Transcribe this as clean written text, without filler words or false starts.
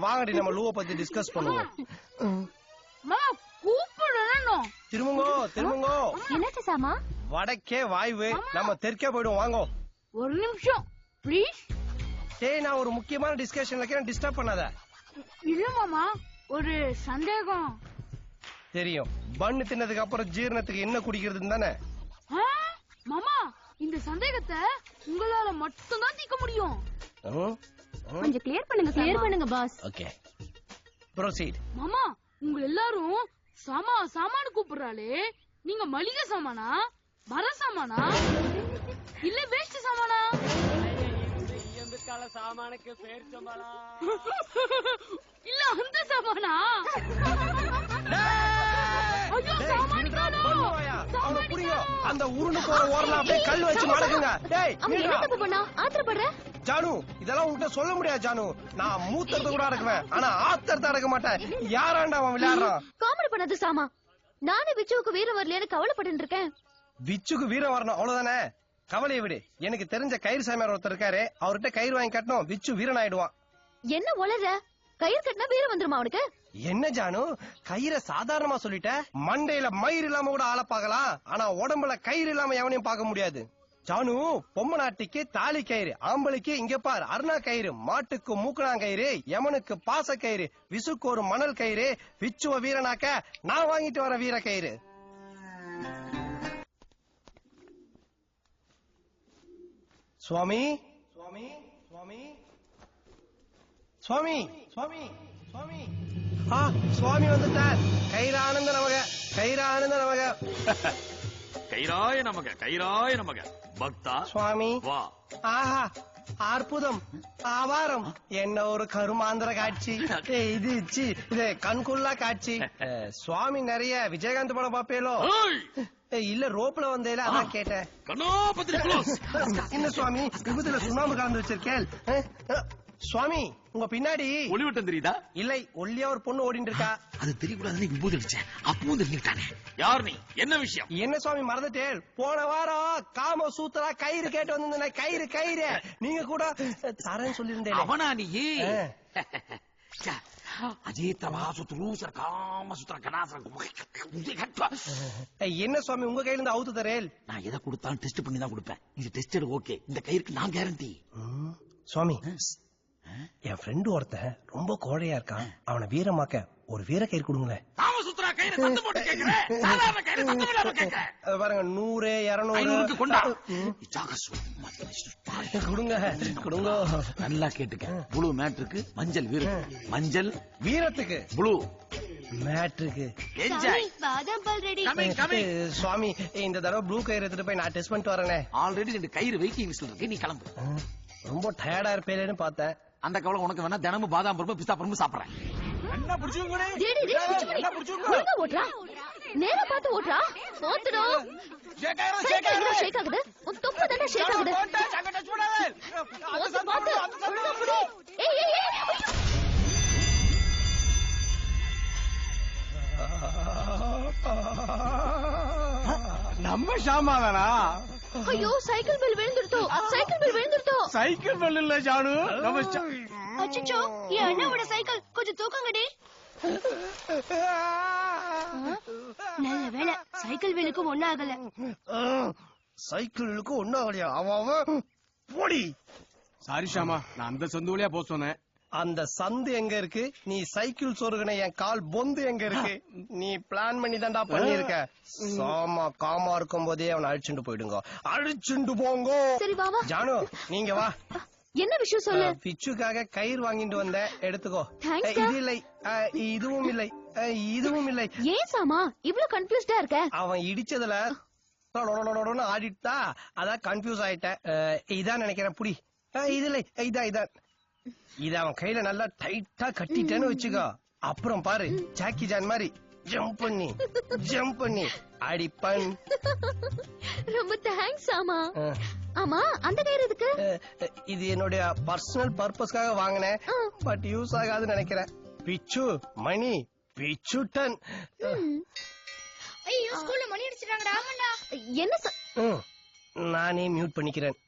வாங்கடி நம்ம லூவை பத்தி டிஸ்கஸ் பண்ணுவோம். திரும்புங்கோ. என்னாச்சு சாமா? வடக்கே வாய்வு, நம்ம தெற்கே போயிடுவோம். வாங்க. ஒரு நிமிஷம் ப்ளீஸ். டேய், நான் ஒரு முக்கியமான டிஸ்கஷன் வைக்கிறேன், டிஸ்டர்ப் பண்ணாத. இல்ல மாமா, ஒரு சந்தேகம். தெரியும், பண்ணு தின்னதுக்கு அப்புறம் ஜீரணத்துக்கு என்ன குடிக்கிறதுன்னு தானே. மாமா, இந்த சந்தேகத்தை உங்களால மட்டும்தான் தீர்க்க முடியும். கொஞ்சம் கிளியர் பண்ணுங்க பாஸ். Okay, proceed. மாமா, உங்க எல்லாரும் சாமான்னு கூப்பிடுறாளே, நீங்க மளிகை சாமானா, மர சாமானா, இல்ல வேஸ்ட் சாமானா? இல்ல அந்த சாமானா? அந்த உருண்டு போற ஓரல அப்படியே கல் வச்சு மடக்குங்க. டேய், என்ன தப்பு பண்ணா ஆத்திரப்படுற? ஜானு, இதெல்லாம் உன்கிட்ட சொல்ல முடியாது ஜானு. நான் மூத்தறத கூட அடக்குவேன், ஆனா ஆத்திரத்தை அடக்க மாட்டேன். யாராண்டா அவன் விளையாடுறான்? காமெடி பண்ணது சாமா. நானே விச்சுவுக்கு வீரம் வரலையான்னு கவலைப்பட்டு இருக்கேன். விச்சுக்கு வீரம் வரணும் அவ்வளவுதானே. கவலையை விடு. எனக்கு தெரிஞ்ச கயிறு சாமியார் ஒருத்தர் இருக்காரு, அவர்கிட்ட கயிறு வாங்கி கட்டணும், விச்சு வீரன் ஆயிடுவான். என்ன வளர? கயிறு கட்டினா வீரம் வந்துருமா அவனுக்கு? என்ன ஜானு, கயிறை சாதாரணமா சொல்லிட்ட? மண்டையில மயிர் இல்லாம கூட ஆள பாக்கலாம், ஆனா உடம்புல கயிறு இல்லாம எவனையும் பார்க்க முடியாது. ஜானு, பொம்மை நாட்டிக்கு தாலி கயிறு, ஆம்பளைக்கு இங்க பார் அருணா கயிறு, மாட்டுக்கு மூக்கணாங்கயிறு, யமனுக்கு பாச கயிறு, விசுக்கு ஒரு மணல் கயிறு, விச்சுவ வீரனாக்க நான் வாங்கிட்டு வர வீர கயிறு. சுவாமி சுவாமி சுவாமி சுவாமி சுவாமி சுவாமி சுவாமி வந்துட்டார். கைரானந்த நமக, கைரானந்த நமக. கைராய நமக, கைராய நமக. பக்தா சுவாமி வா. ஆஹா, அற்புதம், ஆவாரம். என்ன ஒரு கருமாந்திர காட்சி இது கண்குள்ளா காட்சி. சுவாமி நிறைய விஜயகாந்த் படம் பாப்பேலோ? இல்ல, ரோப்ல வந்தேல, அதான் கேட்டேன். என்ன சுவாமி, விபத்துல சுண்ணாம்பு கலந்து வச்சிருக்கேன். சுவாமி, உங்க பின்னாடி ஒளிவட்டம் தெரியுதா? இல்லை, ஒல்லியா ஒரு பொண்ணு ஓடிட்டு இருக்கா. அது தெரியக்கூடாது. விபூதி அடிச்சேன், அப்பவும் தெரிஞ்சுட்டானே. யார் நீ? என்ன விஷயம்? என்ன சுவாமி மறந்துட்டேன்? போன வாரம் காம சூத்திரா கயிறு கேட்டு வந்து கயிறு கயிறு நீங்க கூட தரேன்னு சொல்லியிருந்தேன். அவனா நீ? என்ன சுவாமி, உங்க கையில இருந்து அவுத்து தரேன். நான் எதை கொடுத்தாலும் டெஸ்ட் பண்ணி தான் கொடுப்பேன். இது டெஸ்டட் ஓகே. இந்த கயிறுக்கு நான் கேரண்டி. சுவாமி, என் ஃப்ரெண்டு ஒருத்தன் ரொம்ப கோழையா இருக்கான், அவனை வீரமாக்க ஒரு வீர கயிறு கொடுங்களேன். பாருங்க, 100 200 கொடுங்க கொடுங்க. நல்லா கேட்டுக்க. புளு மேட்ருக்கு, மஞ்சள் வீரம், மஞ்சள் வீரத்துக்கு, புளு மேட்ருக்கு. சுவாமி, இந்த தடவை ப்ளூ கயிறு எடுத்துட்டு போய் நான் டெஸ்ட் பண்ணிட்டு வரேனே. ஆல்ரெடி 2 கயிறு வெயிட்டிங் லிஸ்ட்ல இருக்கு, நீ கிளம்பு. ரொம்ப டயர்டா இருப்பேன்னு பார்த்தேன். அந்த கவலை உனக்கு வேணா. தினமும் பாதாம் பருப்பு பிஸ்தா பருப்பு சாப்பிடுறேன். என்ன புடிச்சுங்க? ஓட்றா, நேரா பார்த்து ஓட்றா. போத்துடோ. ஷேக் ஆகுது. தொப்பு தான ஷேக் ஆகுது. பாத்து ஒழுங்கா புடி. ஏய் நம்ம ஷாமாதானா? ஐயோ, சைக்கிள் பெல் விழுந்துடுதோ. சைக்கிள் பெல் இல்ல ஜானு, நம்ம அச்சச்சோ, என் அண்ணாவோட சைக்கிள். கொஞ்சம் தூக்குங்கடி. நல்ல வேளை, சைக்கிள் வேலுக்கு ஒன்னும் ஆகல. சைக்கிளுக்கு ஒன்னும் ஆகலையா? அவன் போடி. சாரி ஷாமா, நான் அந்த சந்து வழியா போக சொன்னேன். அந்த சந்து எங்க இருக்கு? நீ சைக்கிள் சொருகின என் கால் பொந்து எங்க இருக்கு? நீ பிளான் பண்ணி தான்டா பண்ணிருக்க. சாமா காமா இருக்கும் போதே அவனை அழிச்சுட்டு போயிடுங்க. அழிச்சுட்டு போங்க. சரி வா. ஜானு, நீங்க வா. என்ன விஷயம் சொல்லு. பிச்சுக்காக கயிறு வாங்கிட்டு வந்த, எடுத்துக்கோ. இது இல்லை, இதுவும் இல்லை, இதுவும் இல்லை. ஏன் சாமா இவ்வளவு கன்ஃபியூஸ்டா இருக்க? அவன் இடிச்சதுல ஆடிட்டா, அதான் கன்ஃபியூஸ் ஆயிட்டேன். இதான் நினைக்கிறேன். புடி. இது இல்லை, இதான். இத அவன் கையில நல்லா டைட்டா கட்டிட்டேன்னு வச்சுக்கோ. அப்புறம் பாரு, ஜாக்கி ஜான் மாதிரி ஜம்ப் பண்ணி அடிப்பன். ரொம்ப தேங்க்ஸ் சாமா. ஆமா, அந்த கயிறு எதுக்கு? இது என்னுடைய பர்சனல் பர்பஸ்க்காக வாங்கினேன், பட் யூஸ் ஆகாதுன்னு நினைக்கிறேன். பிச்சு மணி, பிச்சுட்டன். ஐயோ, ஸ்கூல்ல மணி அடிச்சிட்டாங்கடா. ஆமாடா. என்ன? நானே மியூட் பண்ணிக்கிறேன்.